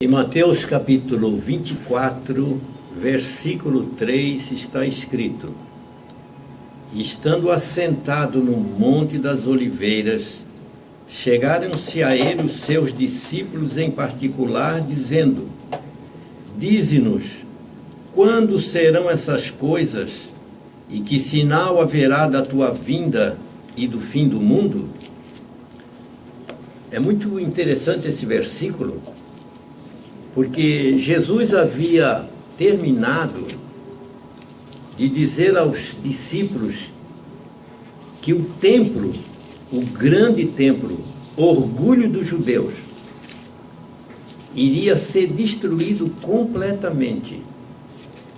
Em Mateus capítulo 24, versículo 3 está escrito: estando assentado no Monte das Oliveiras, chegaram-se a ele os seus discípulos em particular, dizendo: dize-nos, quando serão essas coisas, e que sinal haverá da tua vinda e do fim do mundo? É muito interessante esse versículo, porque Jesus havia terminado de dizer aos discípulos que o templo, o grande templo, orgulho dos judeus, iria ser destruído completamente.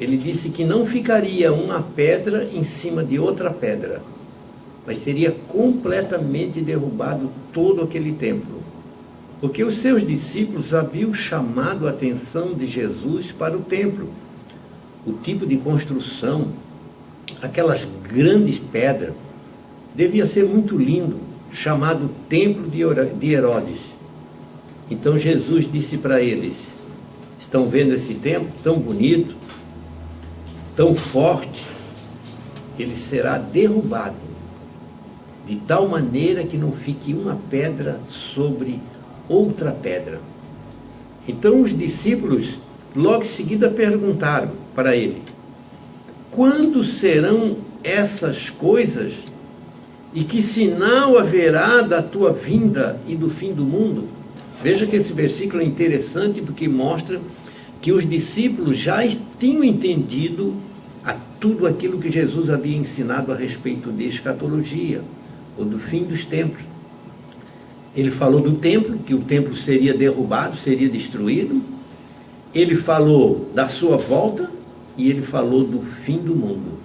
Ele disse que não ficaria uma pedra em cima de outra pedra, mas seria completamente derrubado todo aquele templo. Porque os seus discípulos haviam chamado a atenção de Jesus para o templo. O tipo de construção, aquelas grandes pedras, devia ser muito lindo, chamado Templo de Herodes. Então Jesus disse para eles: estão vendo esse templo tão bonito, tão forte? Ele será derrubado, de tal maneira que não fique uma pedra sobre outra pedra. Então os discípulos logo em seguida perguntaram para ele: quando serão essas coisas? E que sinal haverá da tua vinda e do fim do mundo? Veja que esse versículo é interessante, porque mostra que os discípulos já tinham entendido tudo aquilo que Jesus havia ensinado a respeito de escatologia, ou do fim dos tempos. Ele falou do templo, que o templo seria derrubado, seria destruído. Ele falou da sua volta e ele falou do fim do mundo.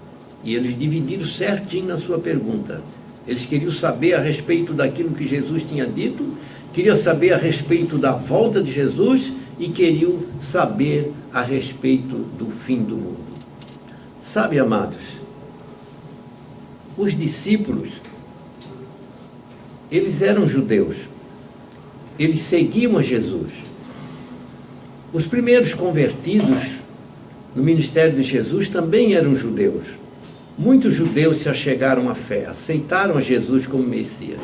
E eles dividiram certinho na sua pergunta. Eles queriam saber a respeito daquilo que Jesus tinha dito, queriam saber a respeito da volta de Jesus e queriam saber a respeito do fim do mundo. Sabe, amados, os discípulos, eles eram judeus, eles seguiam a Jesus. Os primeiros convertidos no ministério de Jesus também eram judeus. Muitos judeus se achegaram à fé, aceitaram a Jesus como Messias.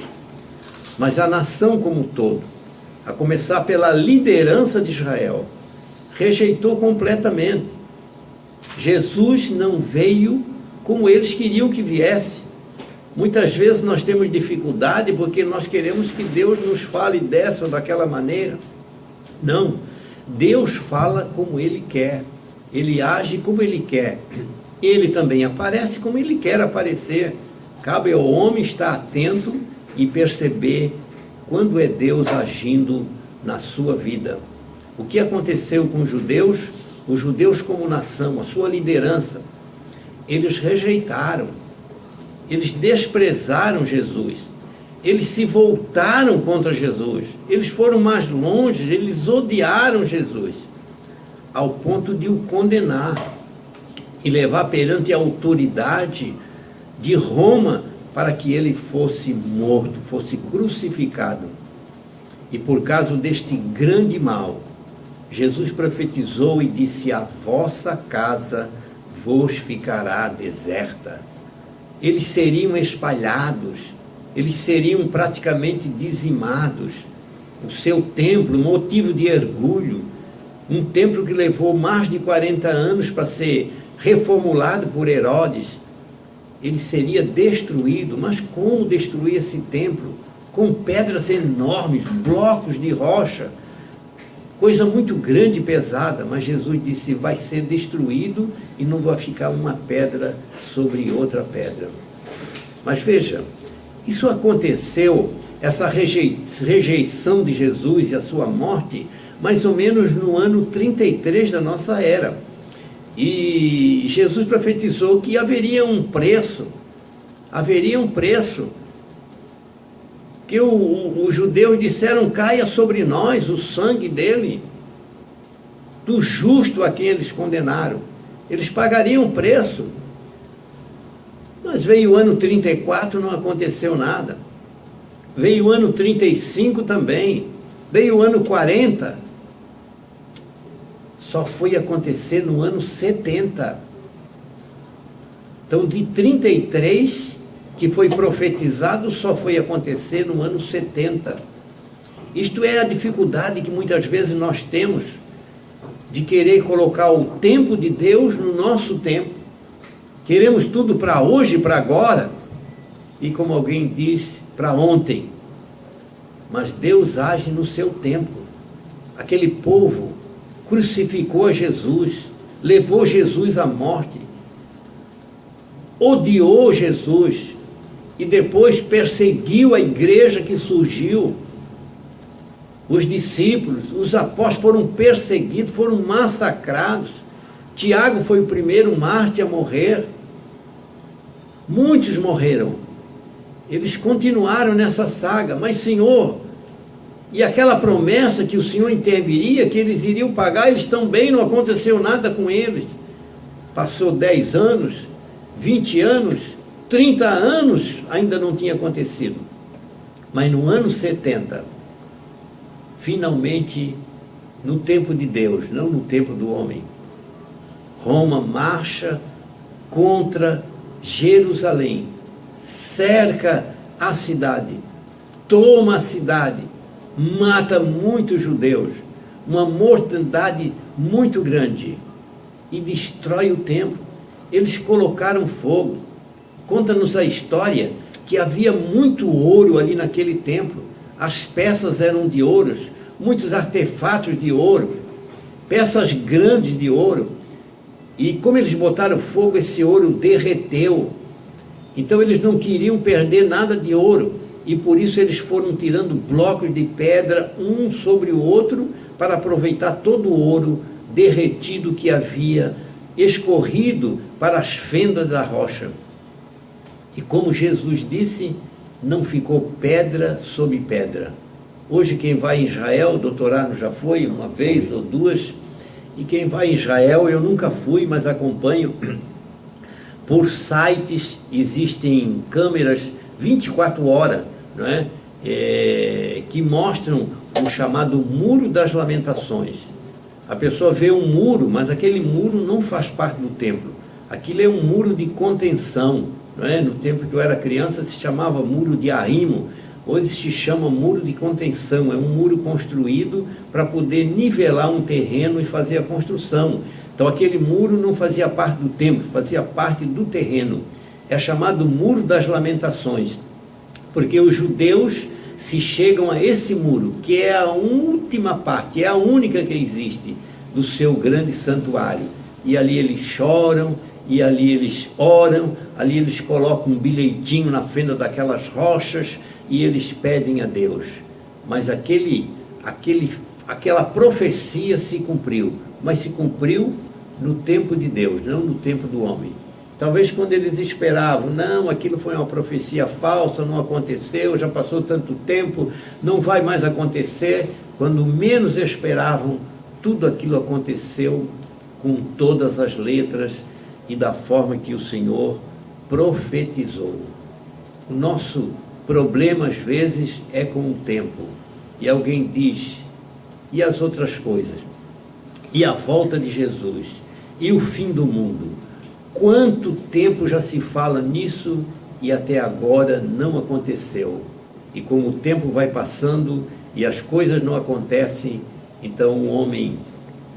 Mas a nação como um todo, a começar pela liderança de Israel, rejeitou completamente. Jesus não veio como eles queriam que viesse. Muitas vezes nós temos dificuldade porque nós queremos que Deus nos fale dessa ou daquela maneira. Não, Deus fala como Ele quer, Ele age como Ele quer, Ele também aparece como Ele quer aparecer. Cabe ao homem estar atento e perceber quando é Deus agindo na sua vida. O que aconteceu com os judeus como nação, a sua liderança, eles rejeitaram, eles desprezaram Jesus, eles se voltaram contra Jesus, eles foram mais longe, eles odiaram Jesus, ao ponto de o condenar e levar perante a autoridade de Roma para que ele fosse morto, fosse crucificado. E por causa deste grande mal, Jesus profetizou e disse: a vossa casa vos ficará deserta. Eles seriam espalhados, eles seriam praticamente dizimados. O seu templo, motivo de orgulho, um templo que levou mais de 40 anos para ser reformulado por Herodes, ele seria destruído. Mas como destruir esse templo? Com pedras enormes, blocos de rocha, coisa muito grande e pesada. Mas Jesus disse: vai ser destruído e não vai ficar uma pedra sobre outra pedra. Mas veja, isso aconteceu, essa rejeição de Jesus e a sua morte, mais ou menos no ano 33 da nossa era. E Jesus profetizou que haveria um preço, que os judeus disseram: caia sobre nós o sangue dele, do justo a quem eles condenaram. Eles pagariam um preço. Mas veio o ano 34, não aconteceu nada. Veio o ano 35 também. Veio o ano 40, só foi acontecer no ano 70. Então, de 33, que foi profetizado, só foi acontecer no ano 70. Isto é a dificuldade que muitas vezes nós temos de querer colocar o tempo de Deus no nosso tempo. Queremos tudo para hoje, para agora, e como alguém disse, para ontem. Mas Deus age no seu tempo. Aquele povo crucificou a Jesus, levou Jesus à morte, odiou Jesus e depois perseguiu a igreja que surgiu. Os discípulos, os apóstolos foram perseguidos, foram massacrados. Tiago foi o primeiro mártir a morrer. Muitos morreram. Eles continuaram nessa saga. Mas, Senhor, e aquela promessa que o Senhor interviria, que eles iriam pagar, eles também não aconteceu nada com eles. Passou 10 anos, 20 anos, 30 anos, ainda não tinha acontecido. Mas no ano 70, finalmente, no tempo de Deus, não no tempo do homem, Roma marcha contra Jerusalém, cerca a cidade, toma a cidade, mata muitos judeus, uma mortandade muito grande, e destrói o templo. Eles colocaram fogo. Conta-nos a história que havia muito ouro ali naquele templo. As peças eram de ouro, muitos artefatos de ouro, peças grandes de ouro. E como eles botaram fogo, esse ouro derreteu. Então eles não queriam perder nada de ouro. E por isso eles foram tirando blocos de pedra um sobre o outro para aproveitar todo o ouro derretido que havia escorrido para as fendas da rocha. E como Jesus disse, não ficou pedra sobre pedra. Hoje quem vai em Israel, o doutor Arno já foi uma vez ou duas, e quem vai em Israel, eu nunca fui, mas acompanho, por sites, existem câmeras 24 horas, não é? Que mostram o chamado Muro das Lamentações. A pessoa vê um muro, mas aquele muro não faz parte do templo. Aquilo é um muro de contenção, não é? No tempo que eu era criança se chamava Muro de Arrimo, hoje se chama Muro de Contenção. É um muro construído para poder nivelar um terreno e fazer a construção. Então aquele muro não fazia parte do templo, fazia parte do terreno. É chamado Muro das Lamentações, porque os judeus se chegam a esse muro, que é a última parte, é a única que existe do seu grande santuário. E ali eles choram, e ali eles oram, ali eles colocam um bilhetinho na fenda daquelas rochas, e eles pedem a Deus. Mas aquela profecia se cumpriu, mas se cumpriu no tempo de Deus, não no tempo do homem. Talvez quando eles esperavam, não, aquilo foi uma profecia falsa, não aconteceu, já passou tanto tempo, não vai mais acontecer. Quando menos esperavam, tudo aquilo aconteceu com todas as letras e da forma que o Senhor profetizou. O nosso problema, às vezes, é com o tempo. E alguém diz, e as outras coisas? E a volta de Jesus? E o fim do mundo? Quanto tempo já se fala nisso e até agora não aconteceu? E como o tempo vai passando e as coisas não acontecem, então o homem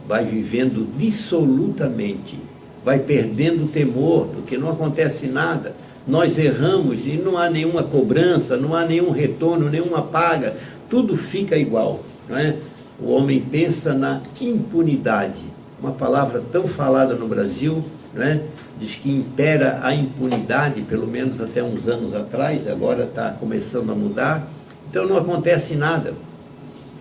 vai vivendo dissolutamente, vai perdendo o temor, porque não acontece nada. Nós erramos e não há nenhuma cobrança, não há nenhum retorno, nenhuma paga, tudo fica igual, não é? O homem pensa na impunidade, uma palavra tão falada no Brasil, não é? Diz que impera a impunidade, pelo menos até uns anos atrás, agora está começando a mudar. Então não acontece nada.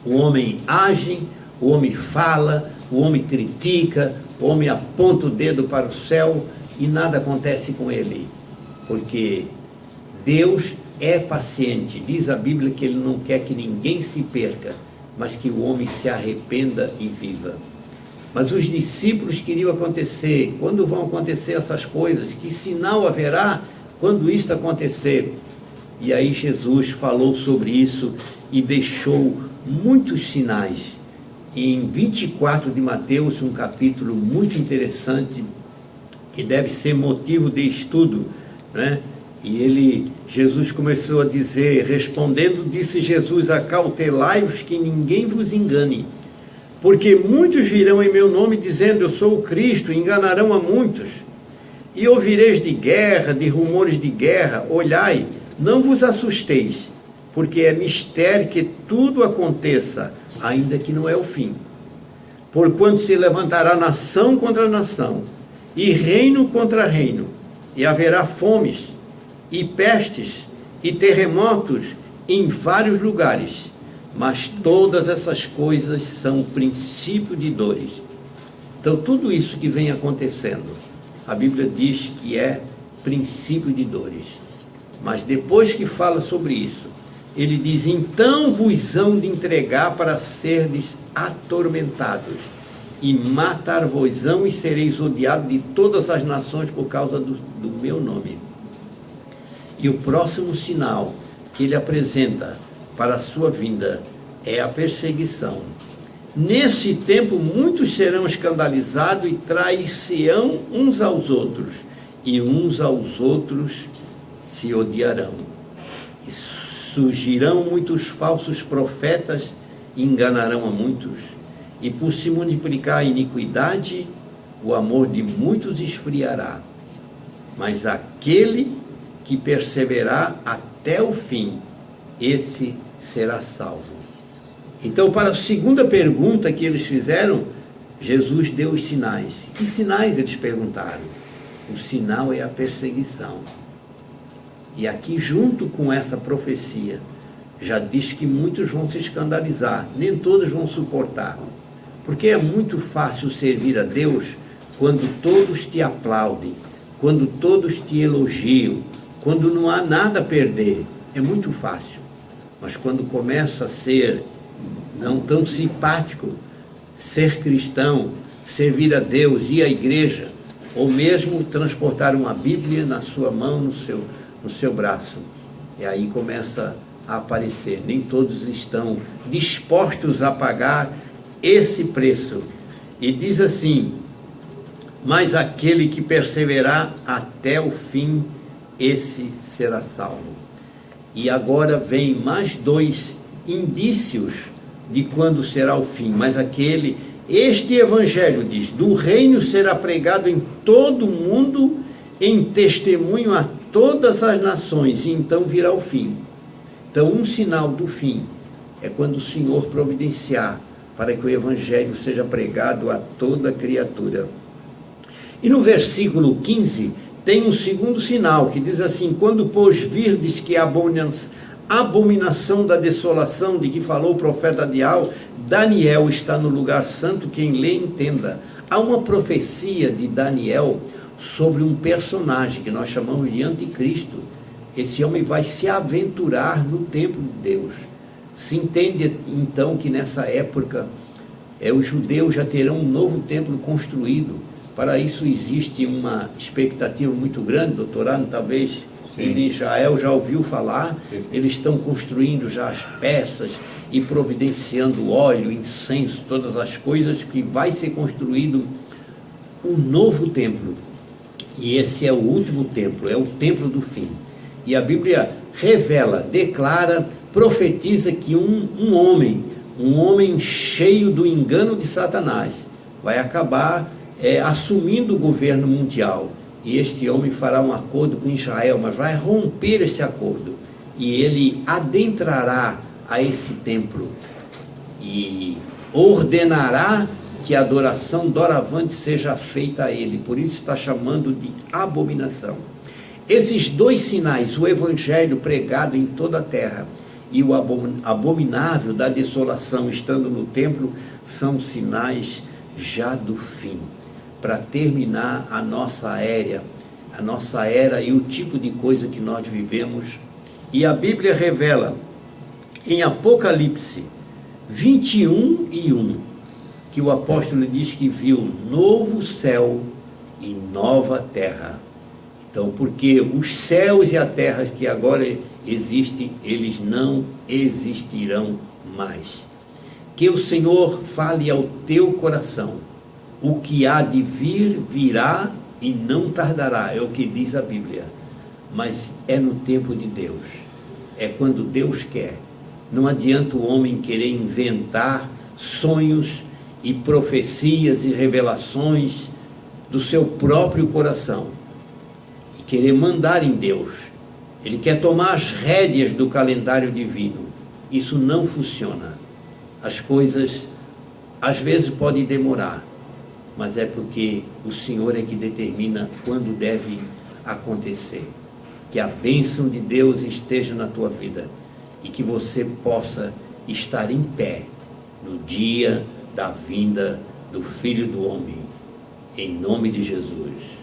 O homem age, o homem fala, o homem critica, o homem aponta o dedo para o céu e nada acontece com ele. Porque Deus é paciente. Diz a Bíblia que Ele não quer que ninguém se perca, mas que o homem se arrependa e viva. Mas os discípulos queriam acontecer. Quando vão acontecer essas coisas? Que sinal haverá quando isto acontecer? E aí Jesus falou sobre isso e deixou muitos sinais. Em 24 de Mateus, um capítulo muito interessante, que deve ser motivo de estudo, né? E Jesus começou a dizer, respondendo, disse Jesus: acautelai-vos que ninguém vos engane, porque muitos virão em meu nome dizendo, eu sou o Cristo, e enganarão a muitos. E ouvireis de guerra, de rumores de guerra, olhai, não vos assusteis, porque é mistério que tudo aconteça, ainda que não é o fim. Porquanto se levantará nação contra nação, e reino contra reino, e haverá fomes, e pestes, e terremotos em vários lugares. Mas todas essas coisas são o princípio de dores. Então, tudo isso que vem acontecendo, a Bíblia diz que é princípio de dores. Mas depois que fala sobre isso, ele diz, então vos hão de entregar para serdes atormentados, e matar-vos-ão e sereis odiados de todas as nações por causa do meu nome. E o próximo sinal que ele apresenta para a sua vinda é a perseguição. Nesse tempo muitos serão escandalizados e trair-se-ão uns aos outros, e uns aos outros se odiarão. E surgirão muitos falsos profetas e enganarão a muitos. E por se multiplicar a iniquidade, o amor de muitos esfriará. Mas aquele que perseverar até o fim, esse será salvo. Então, para a segunda pergunta que eles fizeram, Jesus deu os sinais. Que sinais eles perguntaram? O sinal é a perseguição. E aqui, junto com essa profecia, já diz que muitos vão se escandalizar, nem todos vão suportar. Porque é muito fácil servir a Deus quando todos te aplaudem, quando todos te elogiam, quando não há nada a perder. É muito fácil. Mas quando começa a ser não tão simpático, ser cristão, servir a Deus, ir à igreja, ou mesmo transportar uma Bíblia na sua mão, no seu braço, e aí começa a aparecer. Nem todos estão dispostos a pagar esse preço. E diz assim, mas aquele que perseverar até o fim, esse será salvo. E agora vem mais dois indícios de quando será o fim. Mas este evangelho diz, do reino será pregado em todo o mundo, em testemunho a todas as nações, e então virá o fim. Então, um sinal do fim é quando o Senhor providenciar para que o evangelho seja pregado a toda criatura. E no versículo 15, tem um segundo sinal, que diz assim, quando, pois, virdes que a abominação da desolação de que falou o profeta Daniel está no lugar santo, quem lê entenda. Há uma profecia de Daniel sobre um personagem que nós chamamos de anticristo. Esse homem vai se aventurar no templo de Deus. Se entende então que nessa época os judeus já terão um novo templo construído. Para isso existe uma expectativa muito grande, doutor Arno, talvez ele em Israel já ouviu falar. Eles estão construindo já as peças e providenciando óleo, incenso, todas as coisas, que vai ser construído um novo templo. E esse é o último templo, é o templo do fim. E a Bíblia revela, declara, profetiza que um homem cheio do engano de Satanás, vai acabar assumindo o governo mundial. E este homem fará um acordo com Israel, mas vai romper esse acordo. E ele adentrará a esse templo e ordenará que a adoração doravante seja feita a ele. Por isso está chamando de abominação. Esses dois sinais, o evangelho pregado em toda a terra e o abominável da desolação estando no templo, são sinais já do fim, para terminar a nossa era e o tipo de coisa que nós vivemos. E a Bíblia revela em Apocalipse 21:1 que o apóstolo diz que viu novo céu e nova terra. Então, porque os céus e a terra que agora existe, eles não existirão mais. Que o Senhor fale ao teu coração. O que há de vir, virá e não tardará, é o que diz a Bíblia. Mas é no tempo de Deus, é quando Deus quer. Não adianta o homem querer inventar sonhos e profecias e revelações do seu próprio coração e querer mandar em Deus. Ele quer tomar as rédeas do calendário divino. Isso não funciona. As coisas às vezes podem demorar, mas é porque o Senhor é que determina quando deve acontecer. Que a bênção de Deus esteja na tua vida e que você possa estar em pé no dia da vinda do Filho do Homem, em nome de Jesus.